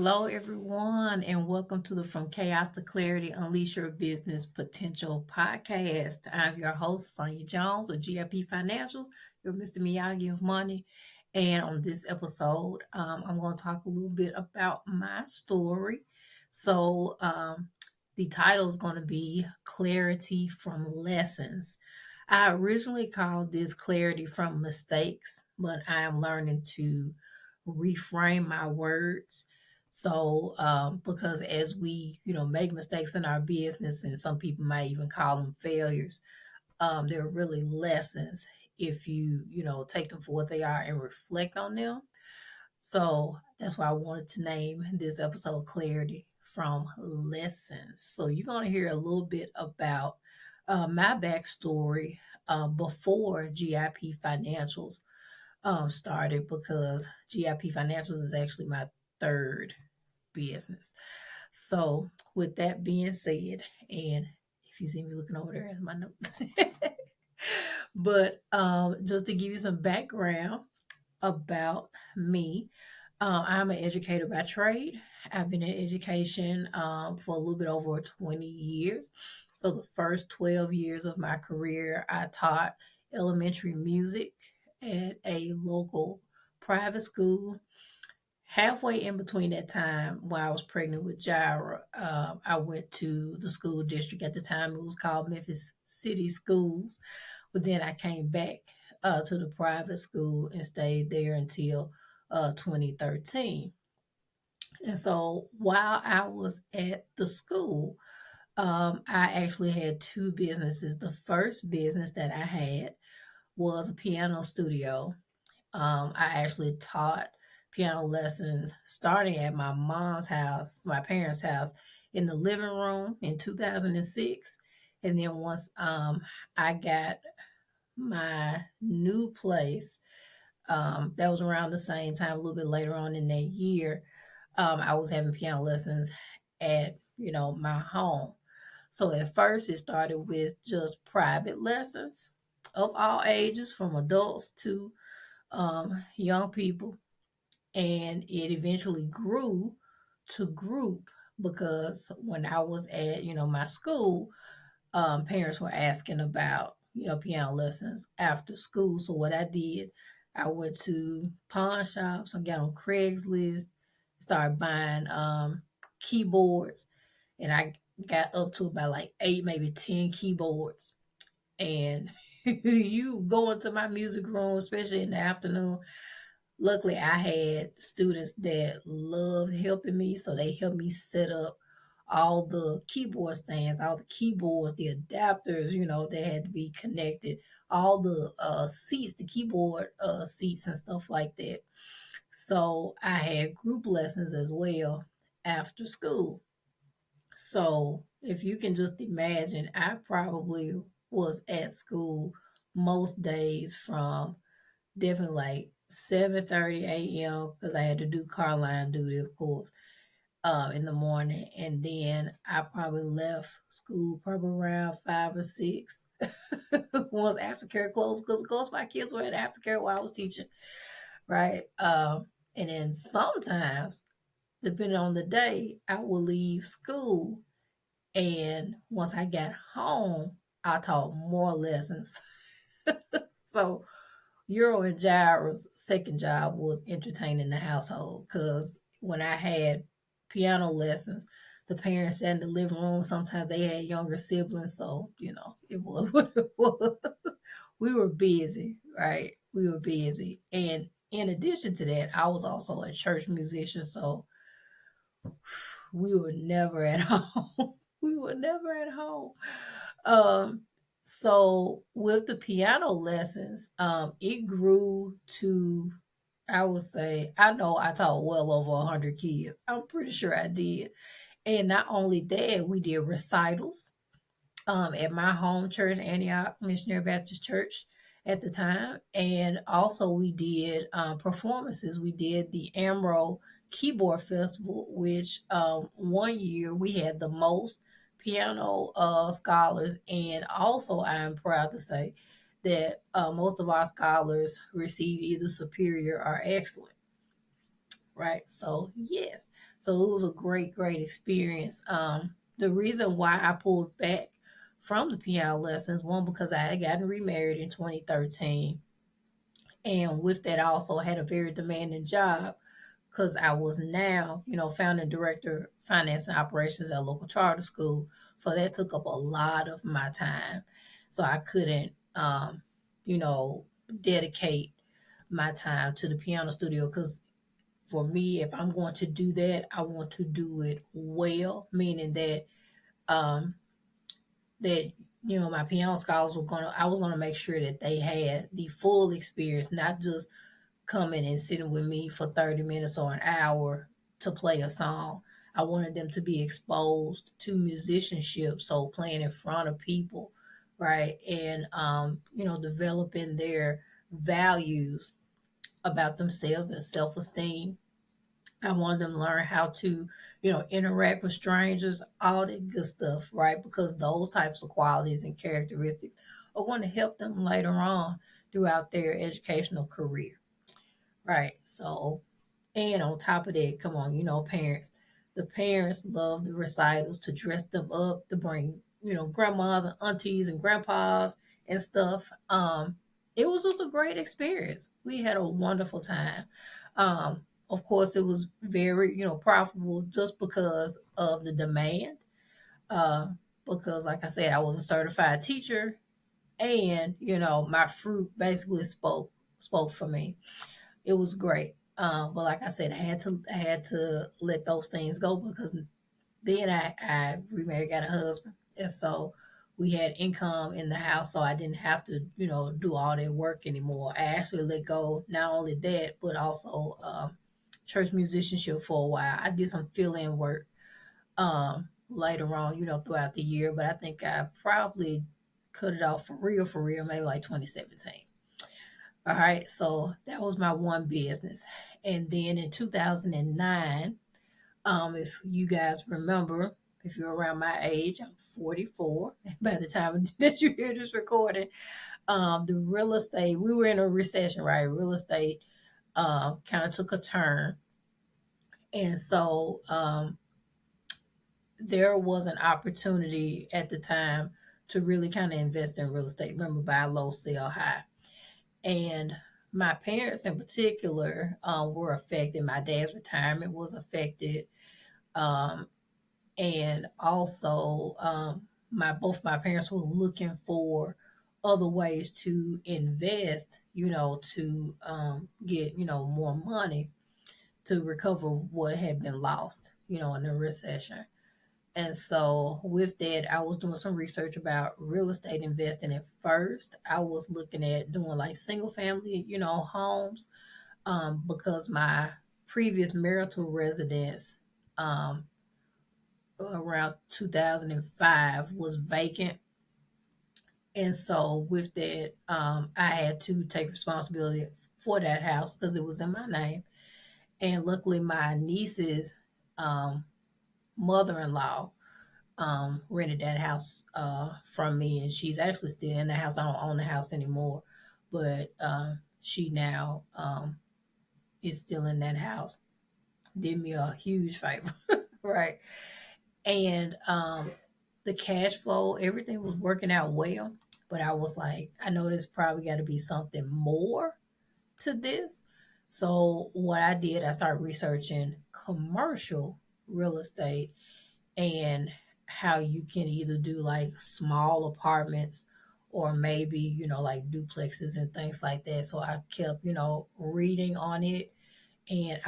Hello, everyone, and welcome to the From Chaos to Clarity Unleash Your Business Potential podcast. I'm your host, Sonja Jones of GIP Financials, your Mr. Miyagi of Money. And on this episode, I'm going to talk a little bit about my story. So, the title is going to be Clarity from Lessons. I originally called this Clarity from Mistakes, but I am learning to reframe my words because as we, make mistakes in our business, and some people might even call them failures, they're really lessons if you take them for what they are and reflect on them. So that's why I wanted to name this episode Clarity from Lessons. So you're going to hear a little bit about my backstory before GIP Financials started, because GIP Financials is actually my third business. So, with that being said, and if you see me looking over there at my notes, but just to give you some background about me, I'm an educator by trade. I've been in education for a little bit over 20 years. So, the first 12 years of my career, I taught elementary music at a local private school. Halfway in between that time, while I was pregnant with Jira, I went to the school district. At the time, it was called Memphis City Schools. But then I came back to the private school and stayed there until 2013. And so while I was at the school, I actually had two businesses. The first business that I had was a piano studio. I actually taught piano lessons starting at my mom's house, my parents' house, in the living room in 2006. And then once I got my new place, that was around the same time, a little bit later on in that year, I was having piano lessons at, my home. So at first it started with just private lessons of all ages, from adults to young people, and it eventually grew to group, because when I was at my school, parents were asking about piano lessons after school. So what I did, I went to pawn shops, I got on Craigslist, started buying keyboards, and I got up to about like 8, maybe 10 keyboards. And you go into my music room, especially in the afternoon. Luckily, I had students that loved helping me, so they helped me set up all the keyboard stands, all the keyboards, the adapters, they had to be connected, all the seats, the keyboard seats and stuff like that. So I had group lessons as well after school. So if you can just imagine, I probably was at school most days from definitely like 7:30 a.m. because I had to do car line duty, of course, in the morning. And then I probably left school probably around 5 or 6 once aftercare closed, because of course my kids were at aftercare while I was teaching, right? And then sometimes, depending on the day, I will leave school, and once I got home, I taught more lessons. So Euro and Gyra's second job was entertaining the household, because when I had piano lessons, the parents sat in the living room. Sometimes they had younger siblings, so it was what it was. We were busy, right? We were busy, and in addition to that, I was also a church musician, so we were never at home. We were never at home. Um, so with the piano lessons, it grew to, I would say, I know I taught well over 100 kids. I'm pretty sure I did. And not only that, we did recitals at my home church, Antioch Missionary Baptist Church at the time. And also we did performances. We did the AMRO Keyboard Festival, which one year we had the most piano scholars. And also I'm proud to say that most of our scholars received either superior or excellent, right? So yes. So it was a great experience. The reason why I pulled back from the piano lessons, one, because I had gotten remarried in 2013. And with that, I also had a very demanding job because I was now, founding director, finance and operations at a local charter school. So that took up a lot of my time. So I couldn't, you know, dedicate my time to the piano studio because for me, if I'm going to do that, I want to do it well, meaning um, that my piano scholars were gonna. I was gonna make sure that they had the full experience, not just coming and sitting with me for 30 minutes or an hour to play a song. I wanted them to be exposed to musicianship, so playing in front of people, right? And developing their values about themselves, their self-esteem. I wanted them to learn how to, interact with strangers, all that good stuff, right? Because those types of qualities and characteristics are going to help them later on throughout their educational career. Right. So, and on top of that, come on, parents. The parents love the recitals to dress them up, to bring, grandmas and aunties and grandpas and stuff. It was just a great experience. We had a wonderful time. Of course, it was very, profitable just because of the demand. Uh, because, like I said, I was a certified teacher, and my fruit basically spoke for me. It was great. But like I said, I had to let those things go because then I remarried, got a husband, and so we had income in the house, so I didn't have to do all that work anymore. I actually let go not only that but also church musicianship for a while. I did some fill in work later on, throughout the year, but I think I probably cut it off for real, maybe like 2017. All right, so that was my one business. And then in 2009, if you guys remember, if you're around my age, I'm 44. By the time that you hear this recording, the real estate, we were in a recession, right? Real estate kind of took a turn. And so there was an opportunity at the time to really kind of invest in real estate. Remember, buy low, sell high. And my parents in particular were affected. My dad's retirement was affected. Um, and also my both my parents were looking for other ways to invest, to get, more money to recover what had been lost, in the recession. And so with that, I was doing some research about real estate investing. At first, I was looking at doing like single family, homes, because my previous marital residence um, around 2005 was vacant. And so with that, I had to take responsibility for that house because it was in my name. And luckily, my niece's um, mother-in-law rented that house from me, and she's actually still in the house. I don't own the house anymore, but she now is still in that house. Did me a huge favor, right? And the cash flow, everything was working out well, but I was like, I know there's probably got to be something more to this. So what I did, I started researching commercial real estate and how you can either do like small apartments or maybe, like duplexes and things like that. So I kept, reading on it. And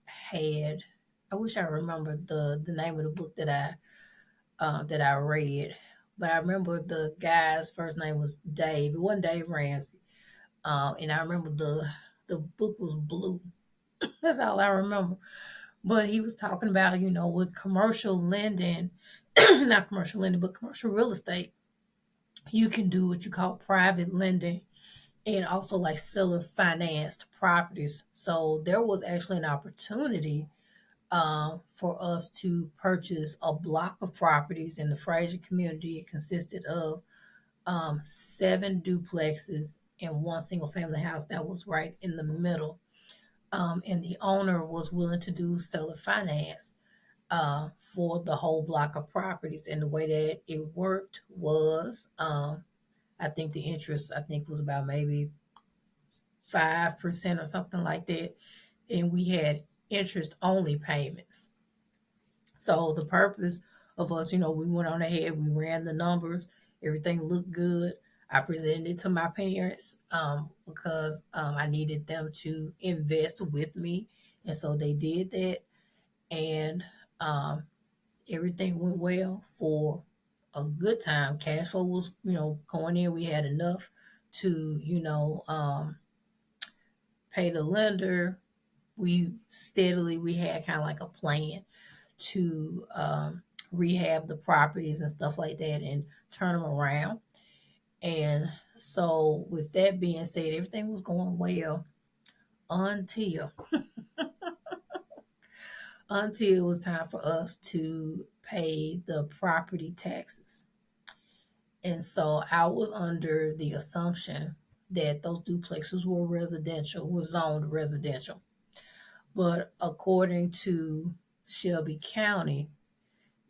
had, I wish I remembered the name of the book that I read. But I remember the guy's first name was Dave. It wasn't Dave Ramsey. And I remember the book was blue. That's all I remember. But he was talking about, with commercial lending, not commercial lending, but commercial real estate, you can do what you call private lending and also like seller financed properties. So there was actually an opportunity for us to purchase a block of properties in the Fraser community. It consisted of 7 duplexes and one single family house that was right in the middle And the owner was willing to do seller finance for the whole block of properties. And the way that it worked was, I think the interest I think was about maybe 5% or something like that, and we had interest only payments. So the purpose of us, we went on ahead, we ran the numbers, everything looked good. I presented it to my parents because I needed them to invest with me, and so they did that, and um, everything went well for a good time. Cash flow was, going in. We had enough to, pay the lender. We had kind of like a plan to rehab the properties and stuff like that and turn them around. And so, with that being said, everything was going well until it was time for us to pay the property taxes. And so I was under the assumption that those duplexes were zoned residential. But according to Shelby County,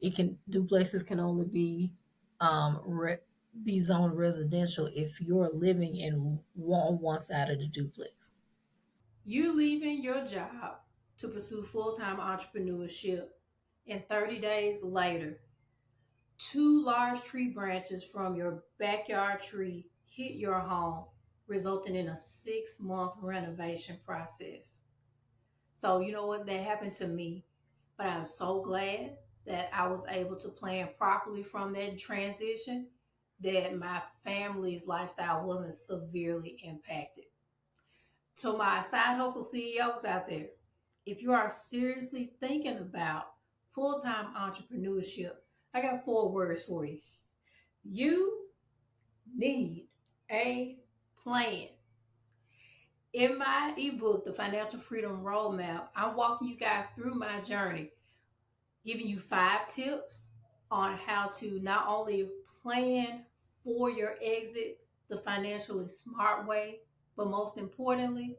duplexes can only be zoned residential if you're living on one side of the duplex. You leaving your job to pursue full-time entrepreneurship, and 30 days later, two large tree branches from your backyard tree hit your home, resulting in a 6-month renovation process. So, you know what? That happened to me. But I'm so glad that I was able to plan properly from that transition, that my family's lifestyle wasn't severely impacted. To my side hustle CEOs out there, if you are seriously thinking about full time entrepreneurship, I got 4 words for you. You need a plan. In my ebook, The Financial Freedom Roadmap, I'm walking you guys through my journey, giving you 5 tips on how to not only plan for your exit the financially smart way, but most importantly,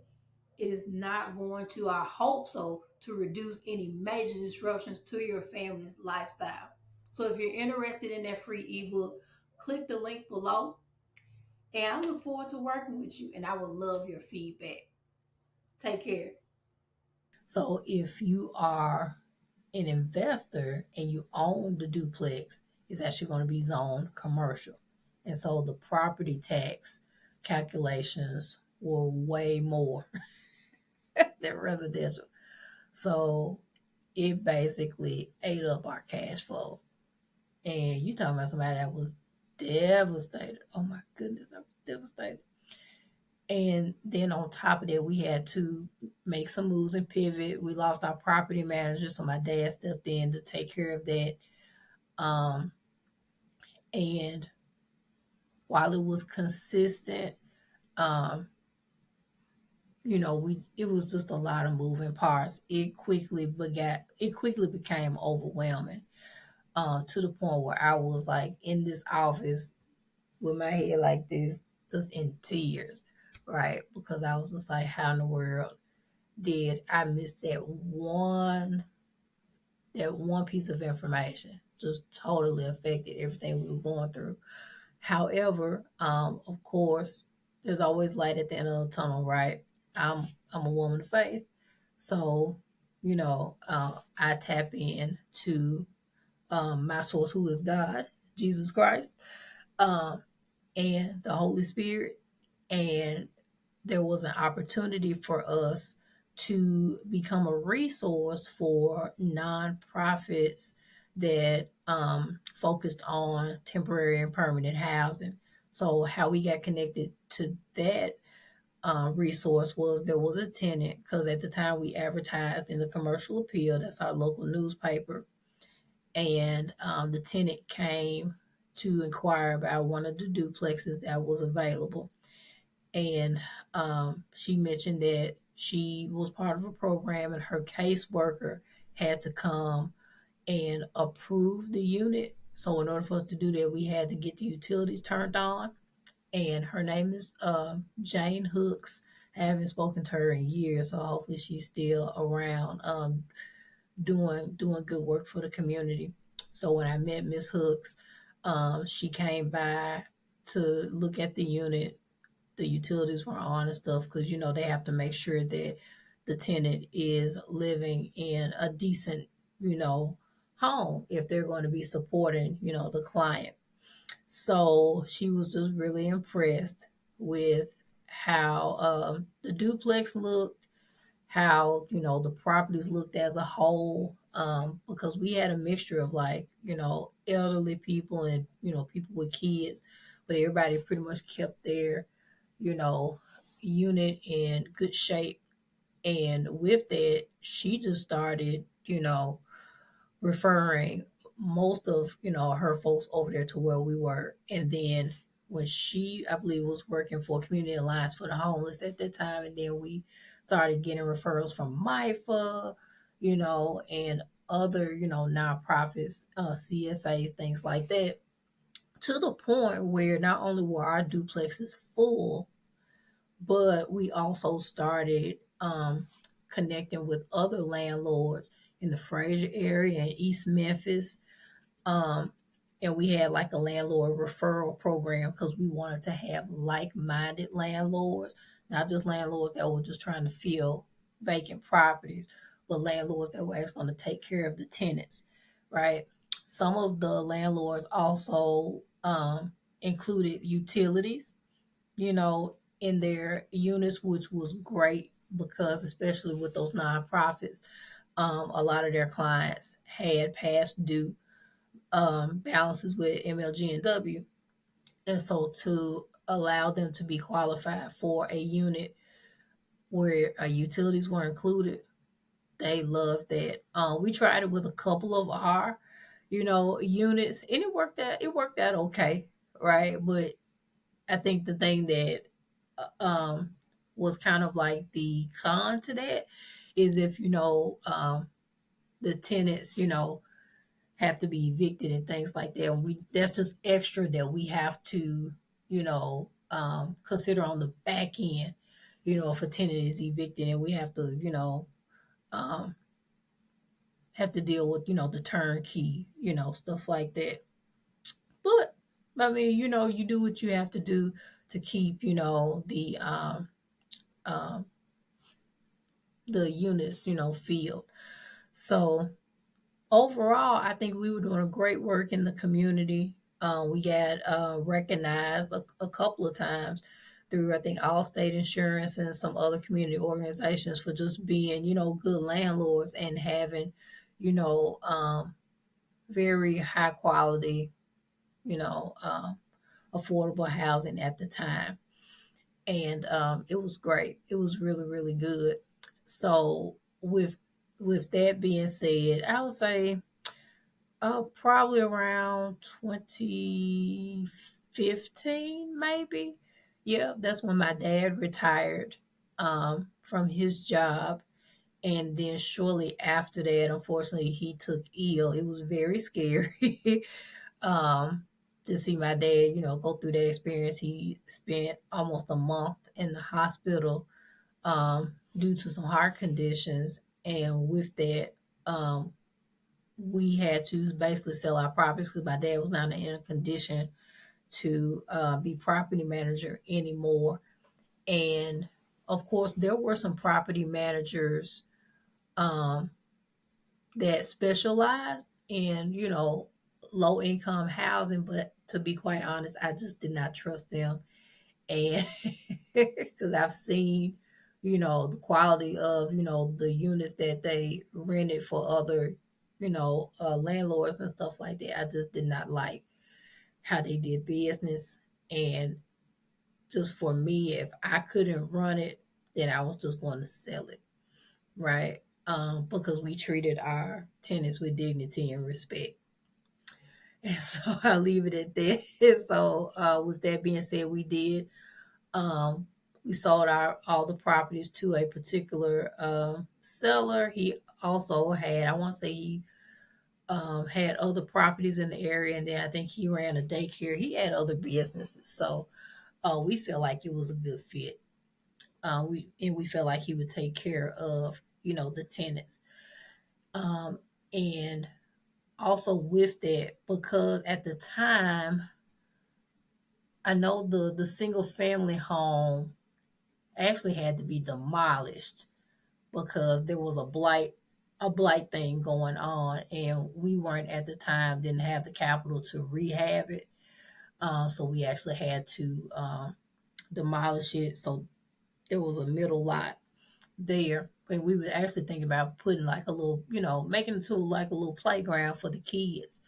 it is not going to, I hope so, to reduce any major disruptions to your family's lifestyle. So if you're interested in that free ebook, click the link below. And I look forward to working with you, and I would love your feedback. Take care. So if you are an investor and you own the duplex, it's actually going to be zoned commercial. And so the property tax calculations were way more than residential. So it basically ate up our cash flow. And you talking about somebody that was devastated. Oh my goodness, I was devastated. And then on top of that, we had to make some moves and pivot. We lost our property manager, so my dad stepped in to take care of that. Um, and while it was consistent, um, it was just a lot of moving parts. It quickly became overwhelming, to the point where I was like in this office with my head like this, just in tears, right? Because I was just like, how in the world did I miss that one piece of information? Just totally affected everything we were going through. However, of course, there's always light at the end of the tunnel, right? I'm a woman of faith, so I tap in to my source, who is God, Jesus Christ, um, and the Holy Spirit, and there was an opportunity for us to become a resource for nonprofits that focused on temporary and permanent housing. So, how we got connected to that resource was there was a tenant, because at the time we advertised in the Commercial Appeal, that's our local newspaper, and the tenant came to inquire about one of the duplexes that was available. And she mentioned that she was part of a program and her caseworker had to come and approve the unit. So in order for us to do that, we had to get the utilities turned on. And her name is Jane Hooks. I haven't spoken to her in years, so hopefully she's still around, doing good work for the community. So when I met Miss Hooks, she came by to look at the unit. The utilities were on and stuff because they have to make sure that the tenant is living in a decent, you know, home if they're going to be supporting, the client. So she was just really impressed with how the duplex looked, how the properties looked as a whole, because we had a mixture of, like, elderly people and people with kids, but everybody pretty much kept their you know unit in good shape. And with that, she just started referring most of her folks over there to where we were. And then when she, I believe, was working for Community Alliance for the Homeless at that time, and then we started getting referrals from MIFA, and other nonprofits, CSA, things like that, to the point where not only were our duplexes full, but we also started connecting with other landlords in the Fraser area and East Memphis. Um, and we had like a landlord referral program because we wanted to have like-minded landlords, not just landlords that were just trying to fill vacant properties, but landlords that were actually going to take care of the tenants, right? Some of the landlords also included utilities, in their units, which was great because, especially with those nonprofits, a lot of their clients had past due balances with MLG and W. And so to allow them to be qualified for a unit where utilities were included, they loved that. We tried it with a couple of our, units, and it worked out okay, right? But I think the thing that was kind of like the con to that is if the tenants have to be evicted and things like that. And that's just extra that we have to consider on the back end. If a tenant is evicted, and we um, have to deal with the turnkey, stuff like that. But I mean, you do what you have to do to keep um, the units filled. So overall, I think we were doing a great work in the community. We got recognized a couple of times through, I think, Allstate Insurance and some other community organizations for just being, good landlords and having, you know, um, very high quality, you know, um, affordable housing at the time. And it was great. It was really, really good. So with that being said, I would say probably around 2015, maybe. Yeah, that's when my dad retired from his job. And then shortly after that, unfortunately, he took ill. It was very scary um, to see my dad, go through that experience. He spent almost a month in the hospital due to some heart conditions. And with that, we had to basically sell our properties because my dad was not in a condition to be property manager anymore. And of course, there were some property managers um, that specialized in, low income housing. But to be quite honest, I just did not trust them. And because I've seen, the quality of, the units that they rented for other, landlords and stuff like that. I just did not like how they did business. And just for me, if I couldn't run it, then I was just going to sell it, right? Because we treated our tenants with dignity and respect. And so I leave it at that. So with that being said, um, we sold all the properties to a particular seller. He also had, I want to say he had other properties in the area, and then I think he ran a daycare. He had other businesses, so we felt like it was a good fit. we felt like he would take care of, the tenants. Um, and also with that, because at the time, I know the single family home actually had to be demolished because there was a blight thing going on, and we weren't at the time didn't have the capital to rehab it. So we actually had to demolish it. So there was a middle lot there, and we were actually thinking about putting like a little, making it to like a little playground for the kids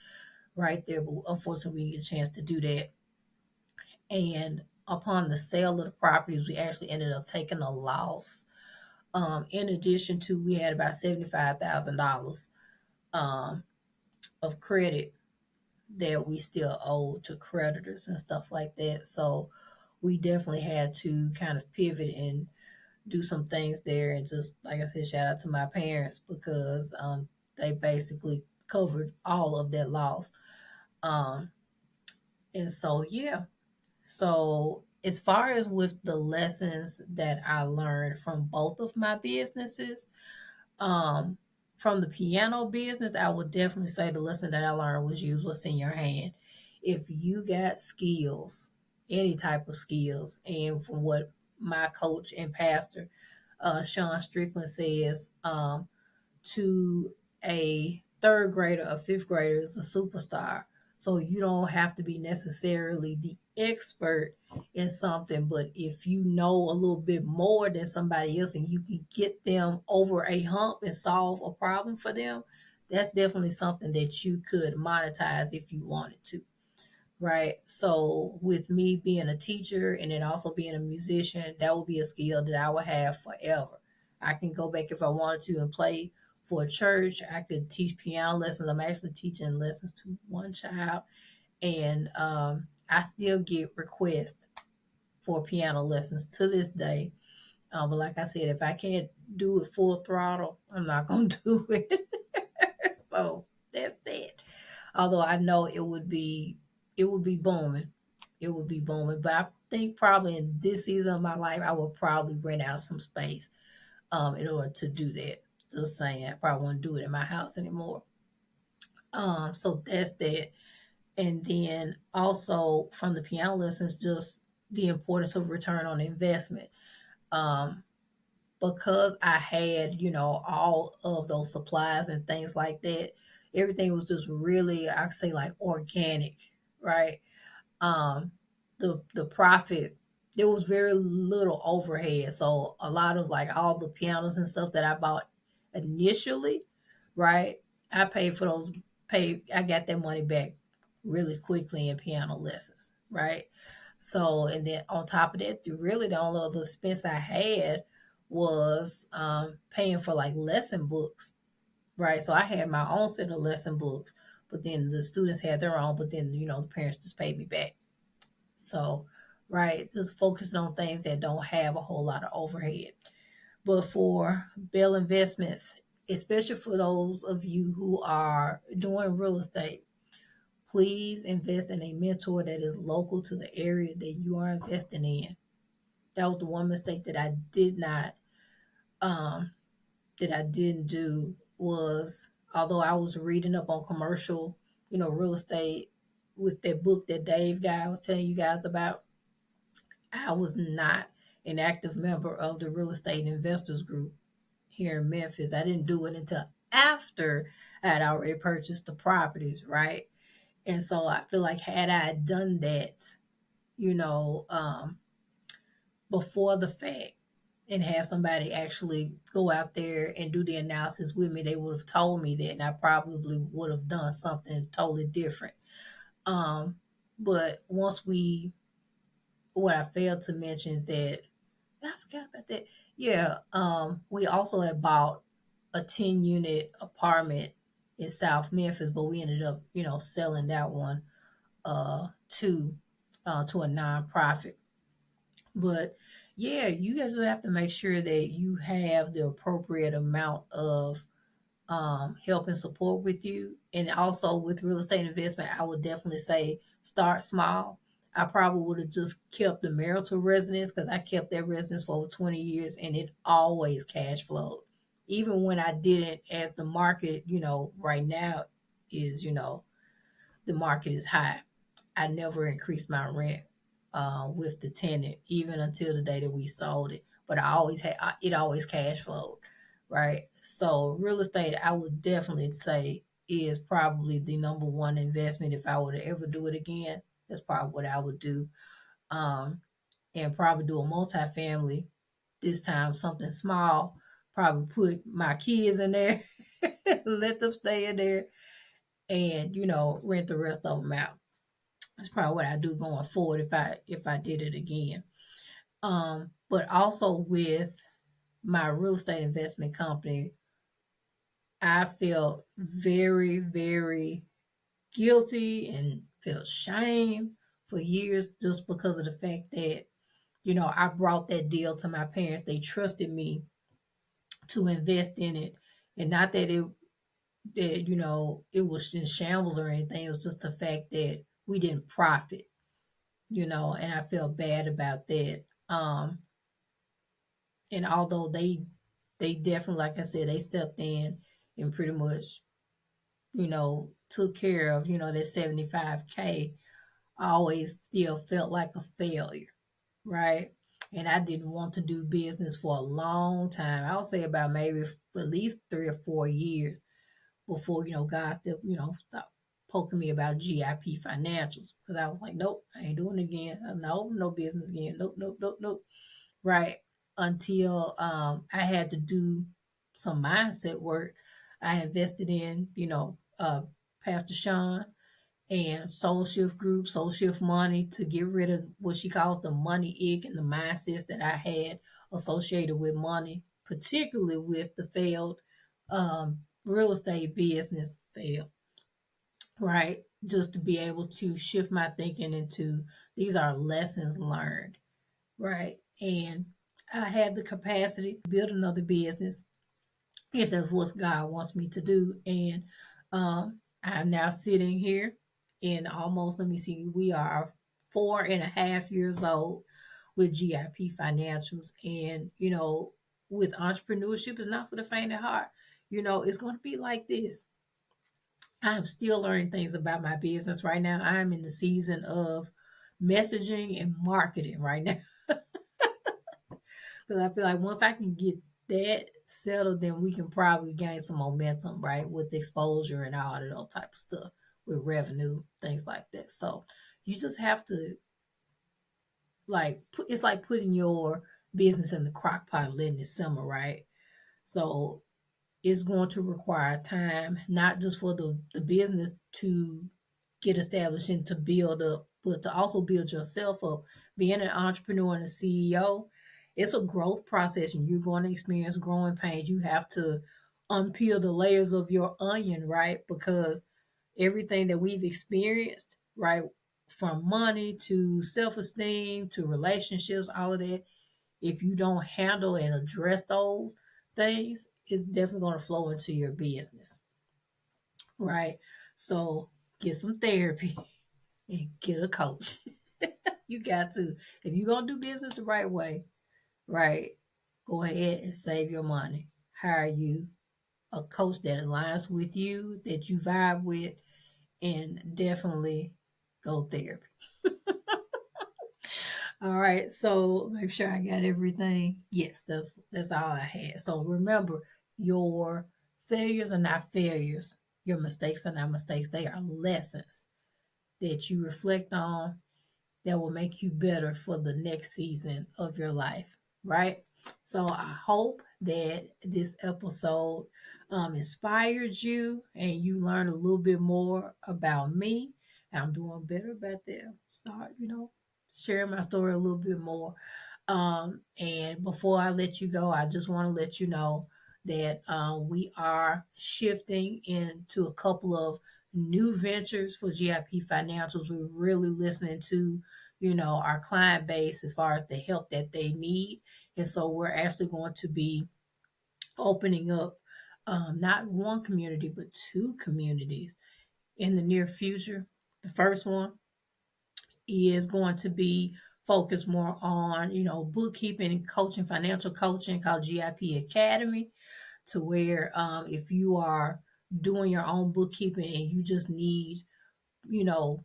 right there. But unfortunately, we didn't get a chance to do that. And upon the sale of the properties, we actually ended up taking a loss. In addition to, we had about $75,000 um, of credit that we still owed to creditors and stuff like that. So we definitely had to kind of pivot and do some things there. And just like I said, shout out to my parents because they basically covered all of that loss. Um, and so, yeah. So, as far as with the lessons that I learned from both of my businesses, um, from the piano business, I would definitely say the lesson that I learned was use what's in your hand. If you got skills, any type of skills, and from what my coach and pastor, Sean Strickland says, to a third grader, a fifth grader is a superstar. So you don't have to be necessarily the expert in something, but if you know a little bit more than somebody else and you can get them over a hump and solve a problem for them, that's definitely something that you could monetize if you wanted to. Right. So with me being a teacher and then also being a musician, that would be a skill that I would have forever. I can go back if I wanted to and play for a church. I could teach piano lessons. I'm actually teaching lessons to one child, and I still get requests for piano lessons to this day. But like I said, if I can't do it full throttle, I'm not gonna do it. So that's that. Although I know it would be booming. It would be booming. But I think probably in this season of my life I will probably rent out some space in order to do that. Just saying, I probably won't do it in my house anymore. So that's that. And then also from the piano lessons, just the importance of return on investment. Um, because I had, all of those supplies and things like that, everything was just really, I say like organic, right? Um, the profit, there was very little overhead. So a lot of like all the pianos and stuff that I bought initially, right? I paid for those, I got that money back really quickly in piano lessons, right? So, and then on top of that, really the only other expense I had was paying for like lesson books, right? So I had my own set of lesson books, but then the students had their own, but then, the parents just paid me back. So, right, just focusing on things that don't have a whole lot of overhead. But for Bell Investments, especially for those of you who are doing real estate, please invest in a mentor that is local to the area that you are investing in. That was the one mistake um, that I didn't do was, although I was reading up on commercial, real estate with that book that Dave guy I was telling you guys about, I was not an active member of the real estate investors group here in Memphis. I didn't do it until after I had already purchased the properties, right? And so I feel like had I done that, you know, um, before the fact and have somebody actually go out there and do the analysis with me, they would have told me that and I probably would have done something totally different. Um, but what I failed to mention is that I forgot about that. Yeah, we also had bought a 10-unit apartment in South Memphis, but we ended up, selling that one to a nonprofit. But yeah, you guys have to make sure that you have the appropriate amount of help and support with you. And also with real estate investment, I would definitely say start small. I probably would have just kept the marital residence because I kept that residence for over 20 years and it always cash flowed. Even when I didn't, as the market, right now is, the market is high. I never increased my rent with the tenant, even until the day that we sold it. But it always cash flowed, right? So real estate, I would definitely say is probably the number one investment if I were to ever do it again. That's probably what I would do, um, and probably do a multifamily this time, something small. Probably put my kids in there, let them stay in there, and rent the rest of them out. That's probably what I do going forward if I did it again. But also with my real estate investment company, I felt very, very guilty and felt shame for years just because of the fact that, I brought that deal to my parents. They trusted me to invest in it. And not that it was in shambles or anything. It was just the fact that we didn't profit, and I felt bad about that. And although they definitely, like I said, they stepped in and pretty much, took care of, that 75K, I always still felt like a failure, right? And I didn't want to do business for a long time. I would say about maybe at least 3 or 4 years before, God still, stopped poking me about GIP Financials because I was like, nope, I ain't doing it again. No, no business again. Nope, nope, nope, nope. Right. Until I had to do some mindset work. I invested in, Pastor Sean and Soul Shift Group, Soul Shift Money to get rid of what she calls the money ick and the mindsets that I had associated with money, particularly with the failed real estate business fail, right? Just to be able to shift my thinking into these are lessons learned, right? And I have the capacity to build another business if that's what God wants me to do. And I'm now sitting here in almost, let me see, we are 4.5 years old with GIP Financials. And, with entrepreneurship, it's not for the faint of heart. It's going to be like this. I'm still learning things about my business right now. I'm in the season of messaging and marketing right now. Because I feel like once I can get that settled, then we can probably gain some momentum, right? With exposure and all of that type of stuff, with revenue, things like that. So you just have to it's like putting your business in the crock pot and letting it simmer, right? So it's going to require time, not just for the business to get established and to build up, but to also build yourself up. Being an entrepreneur and a CEO, it's a growth process and you're going to experience growing pains. You have to unpeel the layers of your onion, right? Because everything that we've experienced, right, from money to self esteem to relationships, all of that, if you don't handle and address those things, it's definitely going to flow into your business, right? So get some therapy and get a coach. You got to. If you're going to do business the right way, right, go ahead and save your money. Hire you a coach that aligns with you, that you vibe with, and definitely go therapy. All right, so make sure I got everything. Yes, that's all I had. So remember, your failures are not failures. Your mistakes are not mistakes. They are lessons that you reflect on that will make you better for the next season of your life, right? So I hope that this episode inspired you and you learned a little bit more about me. I'm doing better about that. Start, sharing my story a little bit more. And before I let you go, I just want to let you know that we are shifting into a couple of new ventures for GIP Financials. We're really listening to, our client base as far as the help that they need. And so we're actually going to be opening up not one community, but two communities in the near future. The first one is going to be focused more on, bookkeeping, coaching, financial coaching, called GIP Academy, to where if you are doing your own bookkeeping and you just need, you know,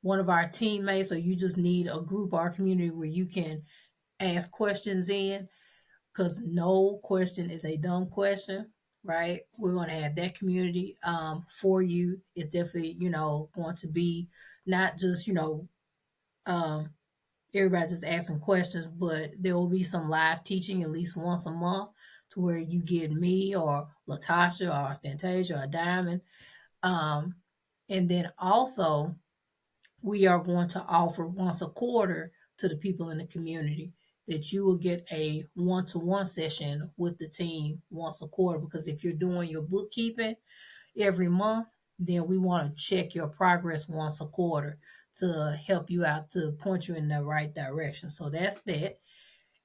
one of our teammates, or you just need a group or a community where you can ask questions in, because no question is a dumb question, right? We're going to have that community for you. It's definitely, going to be not just, um, everybody just asking questions, but there will be some live teaching at least once a month, to where you get me or Latasha or Stantasia or Diamond. Um, and then also, we are going to offer once a quarter to the people in the community, that you will get a one-to-one session with the team once a quarter. Because if you're doing your bookkeeping every month, then we want to check your progress once a quarter to help you out, to point you in the right direction. So that's that.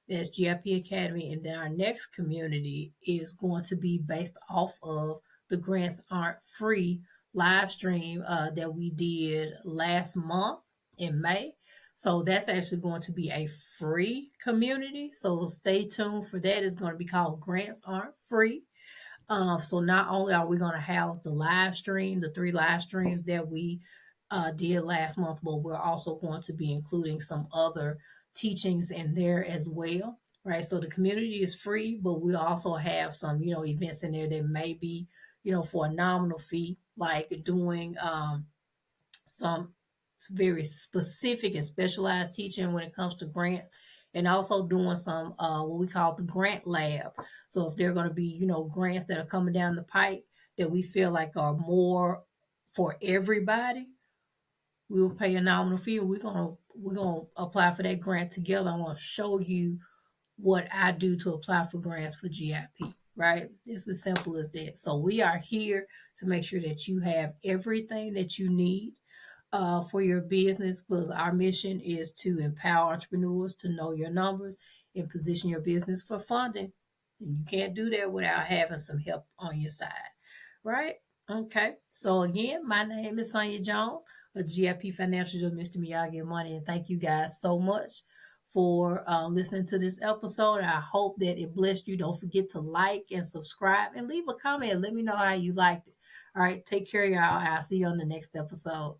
That's GIP Academy. And then our next community is going to be based off of the Grants Aren't Free live stream that we did last month in May. So that's actually going to be a free community. So stay tuned for that. It's going to be called Grants Aren't Free. So not only are we going to have the live stream, the 3 live streams that we did last month, but we're also going to be including some other teachings in there as well, right? So the community is free, but we also have some, events in there that may be, for a nominal fee, like doing some very specific and specialized teaching when it comes to grants, and also doing some what we call the grant lab. So if there are going to be, grants that are coming down the pike that we feel like are more for everybody, we will pay a nominal fee, and we're gonna apply for that grant together. I'm gonna show you what I do to apply for grants for GIP. Right? It's as simple as that. So we are here to make sure that you have everything that you need for your business, because our mission is to empower entrepreneurs to know your numbers and position your business for funding. And you can't do that without having some help on your side, right? Okay. So again, my name is Sonja Jones of GIP Financials of Mr. Miyagi Money, and thank you guys so much for listening to this episode. I hope that it blessed you. Don't forget to like and subscribe and leave a comment. Let me know how you liked it. All right. Take care, y'all. I'll see you on the next episode.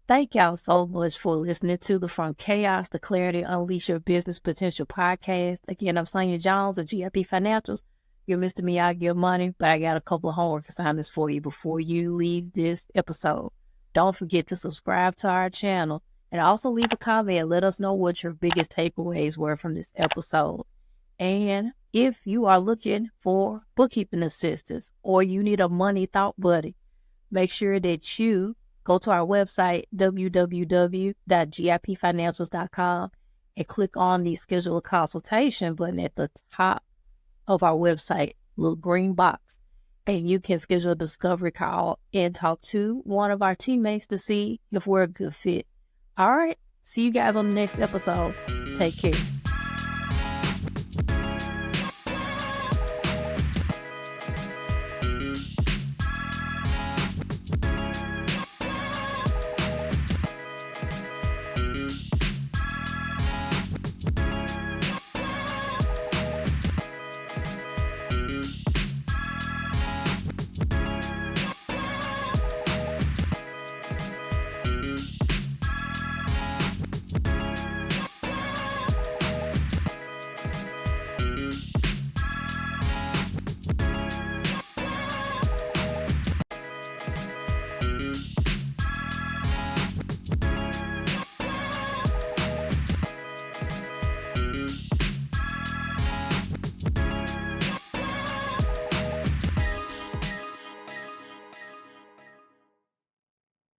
Thank y'all so much for listening to the From Chaos to Clarity Unleash Your Business Potential podcast. Again, I'm Sonja Jones of GIP Financials, your Mr. Miyagi of Money, but I got a couple of homework assignments for you before you leave this episode. Don't forget to subscribe to our channel and also leave a comment and let us know what your biggest takeaways were from this episode. And if you are looking for bookkeeping assistance or you need a money thought buddy, make sure that you go to our website, www.gipfinancials.com, and click on the schedule a consultation button at the top of our website, little green box. And you can schedule a discovery call and talk to one of our teammates to see if we're a good fit. All right. See you guys on the next episode. Take care.